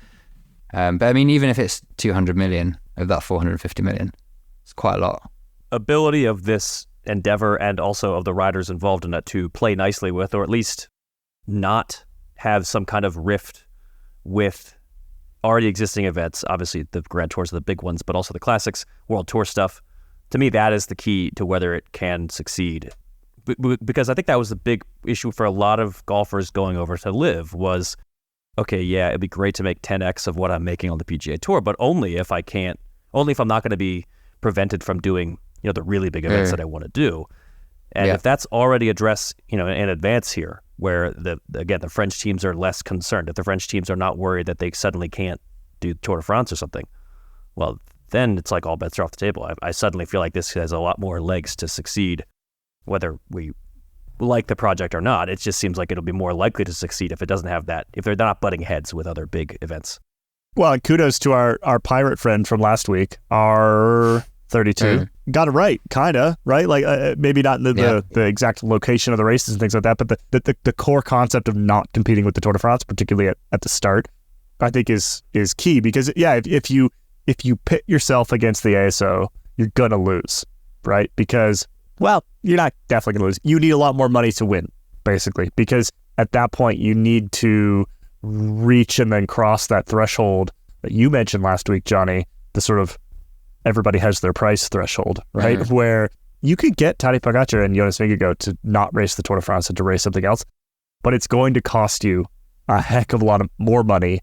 Speaker 2: But I mean, even if it's 200 million of that 450 million, it's quite a lot.
Speaker 4: Ability of this endeavor and also of the riders involved in it to play nicely with, or at least not have some kind of rift with already existing events. Obviously the Grand Tours are the big ones, but also the classics, World Tour stuff. To me, that is the key to whether it can succeed. Because I think that was the big issue for a lot of golfers going over to Live was, okay, yeah, it'd be great to make 10x of what I'm making on the PGA Tour, but only if I'm not going to be prevented from doing, the really big events that I want to do. And if that's already addressed, in advance here, where the French teams are less concerned, if the French teams are not worried that they suddenly can't do Tour de France or something, well, then it's all bets are off the table. I suddenly feel like this has a lot more legs to succeed, whether we like the project or not. It just seems like it'll be more likely to succeed if it doesn't have that, if they're not butting heads with other big events.
Speaker 1: Well, and kudos to our pirate friend from last week, R32. Got it right, kind of, right? Like maybe not the exact location of the races and things like that, but the core concept of not competing with the Tour de France, particularly at the start, I think is key. Because if you pit yourself against the ASO, you're gonna lose, right? Because, well, you're not definitely gonna lose. You need a lot more money to win, basically, because at that point you need to reach and then cross that threshold that you mentioned last week, Jonny, the sort of everybody has their price threshold, right? Where you could get Tadej Pogačar and Jonas Vingegaard to not race the Tour de France and to race something else, but it's going to cost you a heck of a lot of more money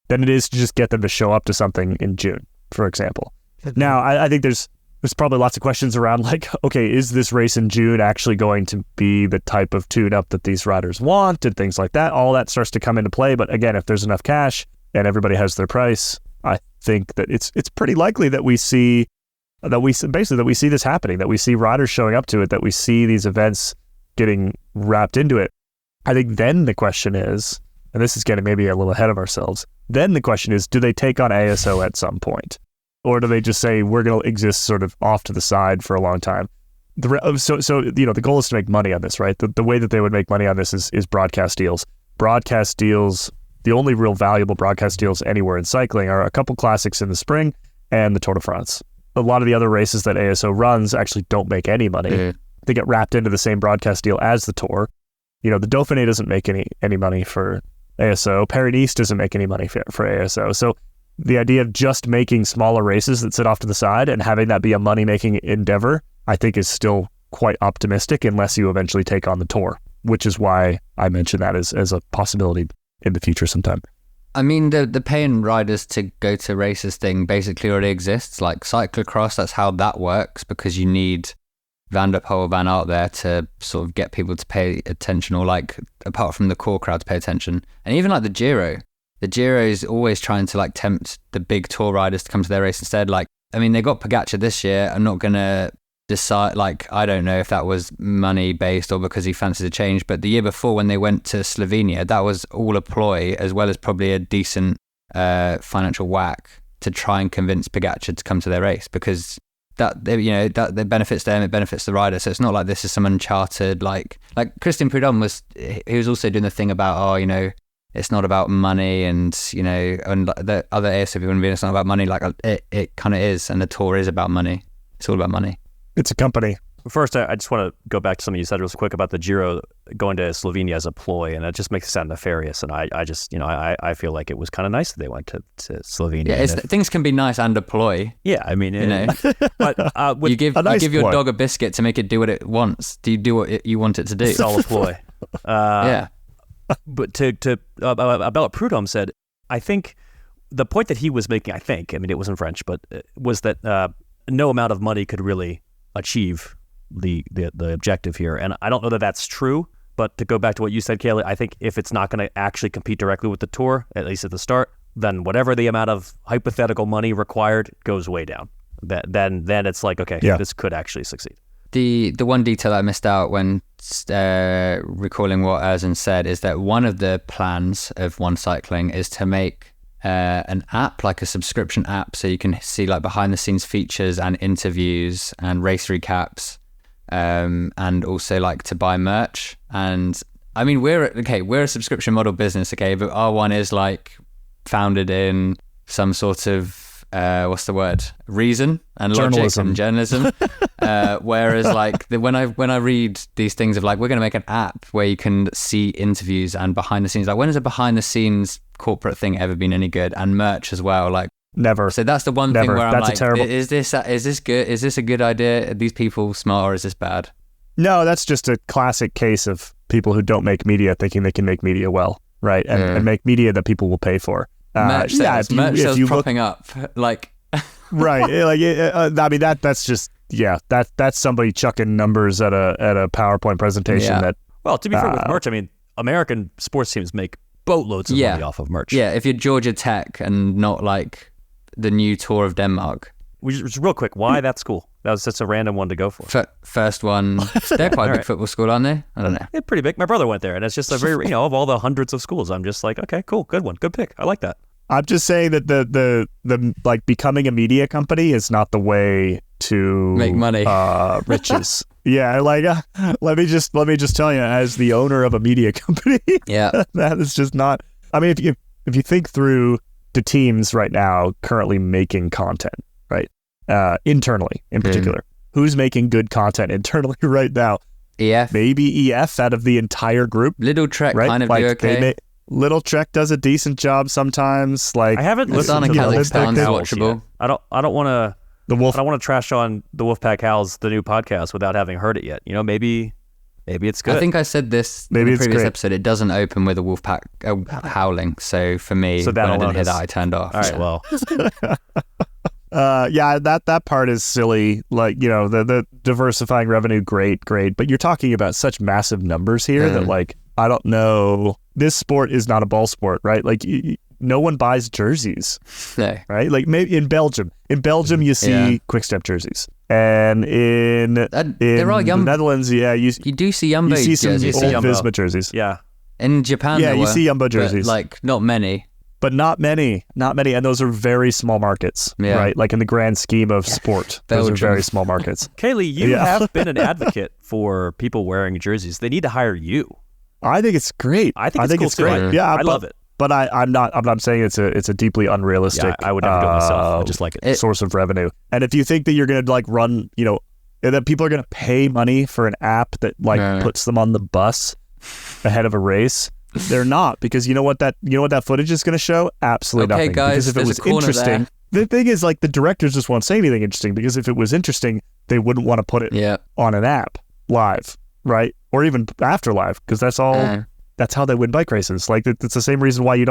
Speaker 1: than it is to just get them to show up to something in June, for example. Now, I think there's probably lots of questions around like, okay, is this race in June actually going to be the type of tune-up that these riders want and things like that? All that starts to come into play. But again, if there's enough cash and everybody has their price, I think that it's pretty likely that we see this happening, that we see riders showing up to it, that we see these events getting wrapped into it. I think then the question is, and this is getting maybe a little ahead of ourselves, then the question is, do they take on ASO at some point? Or do they just say, we're going to exist sort of off to the side for a long time? So the goal is to make money on this, right? The way that they would make money on this is broadcast deals. Broadcast deals, the only real valuable broadcast deals anywhere in cycling are a couple classics in the spring and the Tour de France. A lot of the other races that ASO runs actually don't make any money. They get wrapped into the same broadcast deal as the Tour. The Dauphiné doesn't make any money for ASO. Paris-Nice doesn't make any money for ASO. So the idea of just making smaller races that sit off to the side and having that be a money-making endeavor, I think is still quite optimistic unless you eventually take on the Tour, which is why I mentioned that as a possibility in the future sometime.
Speaker 2: I mean, the paying riders to go to races thing basically already exists. Like cyclocross, that's how that works, because you need Van der Poel, Van Aert there to sort of get people to pay attention, or like apart from the core crowd to pay attention. And even like the Giro is always trying to like tempt the big Tour riders to come to their race instead. Like, I mean, they got Pogačar this year. I'm not going to decide, like, I don't know if that was money based or because he fancied a change, but the year before when they went to Slovenia, that was all a ploy, as well as probably a decent financial whack to try and convince Pogačar to come to their race, because that benefits them, it benefits the rider. So it's not like this is some uncharted, like Christian Prudhomme he was also doing the thing about, it's not about money, and and the other ASO people in Vienna, it's not about money. Like it kind of is, and the Tour is about money. It's all about money.
Speaker 1: It's a company.
Speaker 4: First, I just want to go back to something you said real quick about the Giro going to Slovenia as a ploy, and it just makes it sound nefarious. And I just, I feel like it was kind of nice that they went to Slovenia.
Speaker 2: Yeah, things can be nice and a ploy.
Speaker 4: Yeah, I mean, but
Speaker 2: you give your dog a biscuit to make it do what it wants. Do you do what you want it to do?
Speaker 4: It's all a ploy.
Speaker 2: Yeah.
Speaker 4: But about what Prudhomme said, I think the point that he was making, it was in French, but was that no amount of money could really achieve the objective here. And I don't know that that's true, but to go back to what you said, Caley, I think if it's not going to actually compete directly with the Tour, at least at the start, then whatever the amount of hypothetical money required goes way down. Then it's like, okay, this could actually succeed.
Speaker 2: The one detail I missed out when recalling what Erzen said is that one of the plans of One Cycling is to make an app, like a subscription app, so you can see like behind the scenes features and interviews and race recaps, and also like to buy merch. And I mean, we're a subscription model business, okay, but our one is like founded in some sort of reason and logic and journalism. Whereas like when I read these things of like, we're going to make an app where you can see interviews and behind the scenes, like when has a behind the scenes corporate thing ever been any good? And merch as well, like
Speaker 1: never.
Speaker 2: So that's the one thing where I'm like,
Speaker 1: terrible...
Speaker 2: is this good? Is this a good idea? Are these people smart, or is this bad?
Speaker 1: No, that's just a classic case of people who don't make media thinking they can make media well, right? And make media that people will pay for.
Speaker 2: Merch sales propping up, like
Speaker 1: right. I mean that's just that's somebody chucking numbers at a PowerPoint presentation.
Speaker 2: Yeah.
Speaker 1: That
Speaker 4: well, to be fair with merch, I mean, American sports teams make boatloads of money off of merch.
Speaker 2: Yeah, if you're Georgia Tech and not like the new Tour of Denmark.
Speaker 4: Just real quick, why that's cool? That was just a random one to go for.
Speaker 2: First one, they're quite a big football school, aren't they? I don't know.
Speaker 4: It's pretty big. My brother went there, and it's just a very, of all the hundreds of schools, I'm just like, okay, cool, good one, good pick. I like that.
Speaker 1: I'm just saying that the like becoming a media company is not the way to
Speaker 2: make money.
Speaker 1: Riches. Yeah, like let me just tell you, as the owner of a media company,
Speaker 2: Yeah.
Speaker 1: that is just not. I mean, if you think through the teams right now currently making content, right, internally in particular, who's making good content internally right now?
Speaker 2: EF.
Speaker 1: Maybe EF out of the entire group.
Speaker 2: Little Trek
Speaker 1: right?
Speaker 2: kind of
Speaker 1: like
Speaker 2: do okay.
Speaker 1: Little Trek does a decent job sometimes. Like
Speaker 4: I haven't listened to
Speaker 2: Sonic
Speaker 4: the
Speaker 2: Alex
Speaker 4: Wolfpack
Speaker 2: Pound's
Speaker 4: Howls
Speaker 2: watchable.
Speaker 4: yet. I don't want to.
Speaker 1: the Wolf.
Speaker 4: I don't want to trash on the Wolfpack Howls, the new podcast, without having heard it yet. You know, maybe it's good.
Speaker 2: I think I said this
Speaker 1: Maybe
Speaker 2: in the
Speaker 1: it's
Speaker 2: previous
Speaker 1: great.
Speaker 2: episode. It doesn't open with a Wolfpack howling. So for me,
Speaker 4: So that
Speaker 2: when I didn't
Speaker 4: alone
Speaker 2: hear
Speaker 4: is-
Speaker 2: that, I turned off.
Speaker 4: All right,
Speaker 2: Yeah.
Speaker 4: well,
Speaker 1: Yeah, that part is silly. Like, you know, the diversifying revenue, great. But you're talking about such massive numbers here that, like, I don't know. This sport is not a ball sport, right? Like, no one buys jerseys,
Speaker 2: No.
Speaker 1: right? Like, maybe in Belgium. In Belgium, you see
Speaker 2: Yeah.
Speaker 1: Quick Step jerseys. And in
Speaker 2: There are
Speaker 1: the Netherlands, yeah, you
Speaker 2: You do see Jumbo
Speaker 1: see some
Speaker 2: jerseys.
Speaker 1: old
Speaker 4: Jumbo.
Speaker 1: Visma jerseys.
Speaker 4: yeah.
Speaker 2: In Japan,
Speaker 1: Yeah,
Speaker 2: there
Speaker 1: you
Speaker 2: were,
Speaker 1: see Jumbo
Speaker 2: but,
Speaker 1: jerseys.
Speaker 2: like not many.
Speaker 1: But not many, and those are very small markets,
Speaker 2: Yeah.
Speaker 1: right? Like in the grand scheme of sport, those are
Speaker 2: Belgium.
Speaker 1: very small markets.
Speaker 4: Kaylee, you
Speaker 1: Yeah.
Speaker 4: have been an advocate for people wearing jerseys. They need to hire you.
Speaker 1: I think it's great.
Speaker 4: I think it's cool, too.
Speaker 1: great. Yeah,
Speaker 4: I love it.
Speaker 1: But I'm not saying it's a deeply unrealistic.
Speaker 4: Yeah, I would never do it myself. I just like it.
Speaker 1: Source of revenue. And if you think that you're gonna like run, you know, that people are gonna pay money for an app that like
Speaker 2: No.
Speaker 1: puts them on the bus ahead of a race. They're not, because you know what that footage is going to show? Absolutely
Speaker 2: Okay,
Speaker 1: nothing.
Speaker 2: guys,
Speaker 1: because if it
Speaker 2: there's
Speaker 1: was
Speaker 2: a corner
Speaker 1: interesting, the thing is, like, the directors just won't say anything interesting, because if it was interesting, they wouldn't want to put it
Speaker 2: Yeah.
Speaker 1: on an app live, right? Or even after live, because that's how they win bike races. Like, it's the same reason why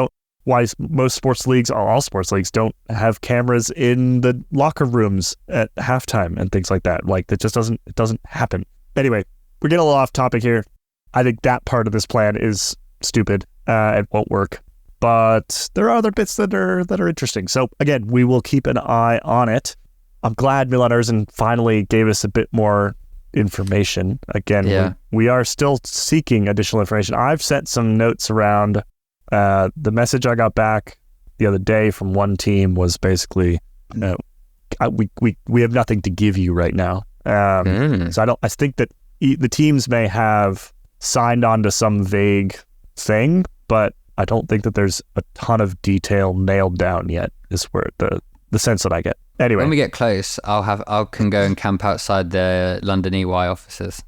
Speaker 1: most sports leagues, all sports leagues, don't have cameras in the locker rooms at halftime and things like that. Like, it doesn't happen. Anyway, we're getting a little off topic here. I think that part of this plan is stupid. It won't work. But there are other bits that are interesting. So again, we will keep an eye on it. I'm glad Milan Erzen finally gave us a bit more information. Again,
Speaker 2: Yeah.
Speaker 1: we are still seeking additional information. I've sent some notes around. The message I got back the other day from one team was basically, we have nothing to give you right now. So I think that the teams may have signed on to some vague thing, but I don't think that there's a ton of detail nailed down yet, is where the sense that I get. Anyway,
Speaker 2: When we get close, I can go and camp outside the London EY offices.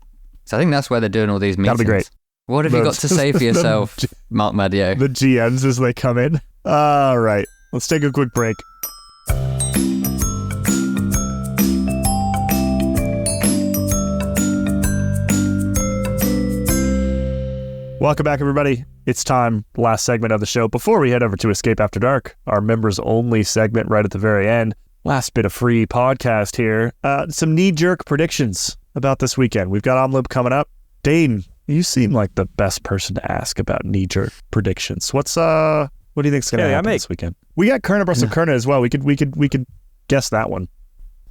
Speaker 2: So I think that's where they're doing all these meetings.
Speaker 1: That'll be great.
Speaker 2: What have you got
Speaker 1: Those-
Speaker 2: to say for yourself, Mark Madio?
Speaker 1: the GMs as they come in. All right, let's take a quick break. Welcome back, everybody. It's time, the last segment of the show. Before we head over to Escape After Dark, our members-only segment right at the very end. Last bit of free podcast here. Some knee-jerk predictions about this weekend. We've got Omlib coming up. Dane, you seem like the best person to ask about knee-jerk predictions. What do you think's going to happen this weekend? We got Kerna versus Kerna as well. We could guess that one.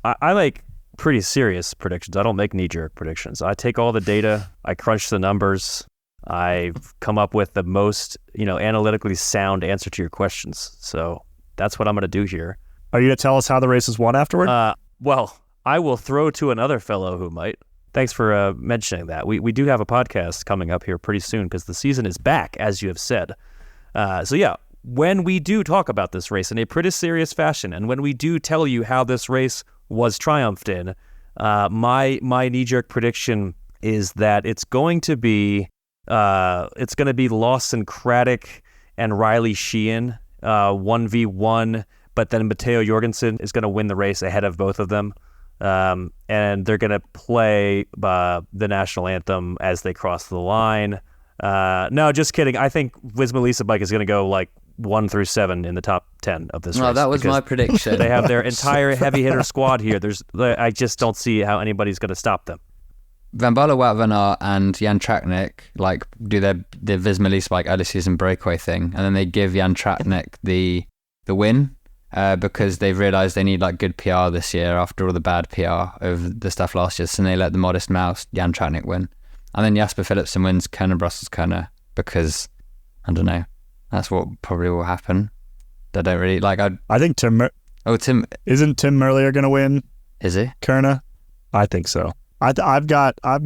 Speaker 4: I make pretty serious predictions. I don't make knee-jerk predictions. I take all the data, I crunch the numbers, I've come up with the most, analytically sound answer to your questions. So that's what I'm going to do here.
Speaker 1: Are you going to tell us how the race is won afterward?
Speaker 4: Well, I will throw to another fellow who might. Thanks for mentioning that. We do have a podcast coming up here pretty soon because the season is back, as you have said. So yeah, when we do talk about this race in a pretty serious fashion, and when we do tell you how this race was triumphed in, my knee-jerk prediction is that it's going to be Lawson Craddock and Riley Sheehan 1v1, but then Matteo Jorgensen is going to win the race ahead of both of them. And they're going to play the national anthem as they cross the line. No, just kidding. I think Visma Lease Bike is going to go like 1 through 7 in the top 10 of this race.
Speaker 2: Well, that was my prediction.
Speaker 4: They have their entire heavy hitter squad here. I just don't see how anybody's going to stop them.
Speaker 2: Van Baarle, Wout van Aert and Jan Tratnik do their Visma Lease Bike early season breakaway thing, and then they give Jan Tratnik the win because they've realised they need good PR this year after all the bad PR of the stuff last year, so they let the modest mouse Jan Tratnik win. And then Jasper Philipsen wins Kerna Brussels Kerna because, I don't know, that's what probably will happen. I don't really like.
Speaker 1: I think Tim isn't Tim Merlier going to win
Speaker 2: Is he?
Speaker 1: Kurna? I think so. I've got Tim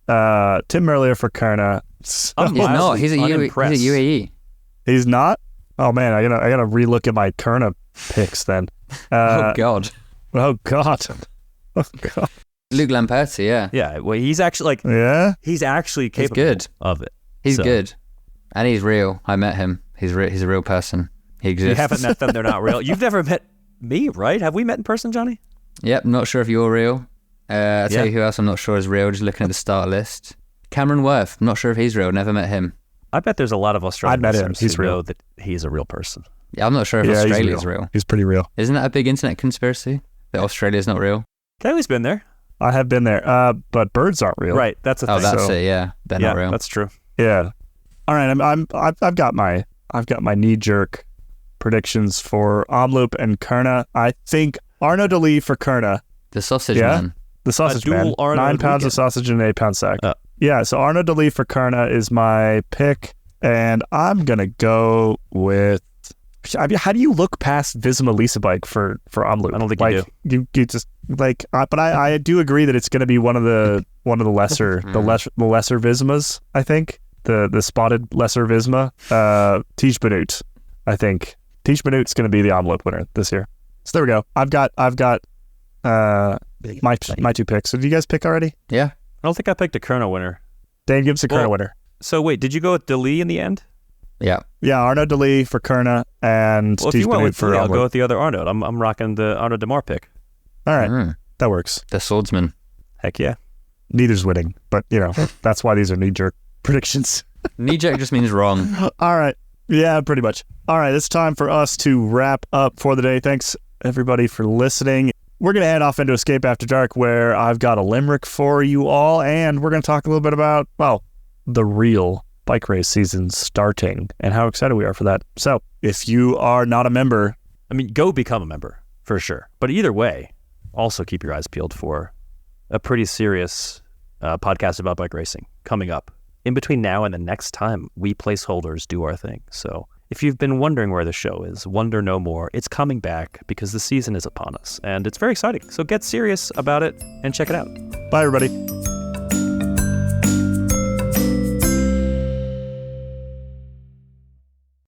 Speaker 1: Merlier for Kurna.
Speaker 2: He's not. He's at UAE.
Speaker 1: He's not? Oh man, I gotta relook at my Kurna picks then.
Speaker 2: Oh god.
Speaker 1: Oh god. Oh god.
Speaker 2: Luke Lamperti, yeah.
Speaker 4: Yeah, well, he's actually he's actually capable
Speaker 2: good.
Speaker 4: of it.
Speaker 2: He's good. And he's real. I met him. He's a real person. He exists.
Speaker 4: You haven't met them, they're not real. You've never met me, right? Have we met in person, Jonny?
Speaker 2: Yep, not sure if you're real. I'll tell you who else I'm not sure is real, just looking at the start list. Cameron Worth, not sure if he's real, never met him.
Speaker 4: I bet there's a lot of Australian
Speaker 1: met him.
Speaker 4: listeners
Speaker 1: He's
Speaker 4: who
Speaker 1: real.
Speaker 4: know that he's a real person.
Speaker 2: Yeah, I'm not sure if Australia's real.
Speaker 1: He's pretty real.
Speaker 2: Isn't that a big internet conspiracy? That Australia's not real?
Speaker 4: Kelly's been there.
Speaker 1: I have been there, but birds aren't real.
Speaker 4: Right, that's a thing.
Speaker 2: Oh, that's it, yeah. They're not real.
Speaker 4: That's true.
Speaker 1: Yeah. All right, I've got my knee-jerk predictions for Omloop and Kurna. I think Arnaud Delis for Kurna.
Speaker 2: The sausage man.
Speaker 1: The sausage
Speaker 4: dual
Speaker 1: man.
Speaker 4: Arnaud
Speaker 1: 9 pounds
Speaker 4: weekend.
Speaker 1: of sausage and an 8-pound sack. Yeah, so Arnaud Delis for Kurna is my pick, and I'm going to go with... I mean, how do you look past Visma Lisa bike for Omloop?
Speaker 4: I don't think you
Speaker 1: do. You just like, but I do agree that it's going to be one of the lesser the lesser Vismas. I think the spotted lesser Visma. Tiege Benoot. I think Tiege Benoot's going to be the Omloop winner this year. So there we go. I've got my 2 picks. So did you guys pick already?
Speaker 2: Yeah.
Speaker 4: I don't think I picked a Kurna winner.
Speaker 1: Dane gives a Kurna winner.
Speaker 4: So wait, did you go with Delis in the end?
Speaker 2: Yeah.
Speaker 1: Yeah, Arnaud Delis for Kurna and
Speaker 4: Well, if
Speaker 1: Tiege
Speaker 4: you went
Speaker 1: Benoot
Speaker 4: with
Speaker 1: for
Speaker 4: Delis, I'll
Speaker 1: Omloop.
Speaker 4: go with the other Arnaud. I'm rocking the Arnaud Demar pick.
Speaker 1: All right, that works.
Speaker 2: The swordsman.
Speaker 4: Heck yeah.
Speaker 1: Neither's winning, but that's why these are knee-jerk predictions.
Speaker 2: Knee-jerk just means wrong.
Speaker 1: All right. Yeah, pretty much. All right, it's time for us to wrap up for the day. Thanks, everybody, for listening. We're going to head off into Escape After Dark, where I've got a limerick for you all, and we're going to talk a little bit about, the real bike race season starting and how excited we are for that. So, if you are not a member...
Speaker 4: I mean, go become a member, for sure. But either way, also keep your eyes peeled for a pretty serious podcast about bike racing coming up in between now and the next time we placeholders do our thing. So if you've been wondering where the show is, wonder no more. It's coming back because the season is upon us and it's very exciting. So get serious about it and check it out.
Speaker 1: Bye, everybody.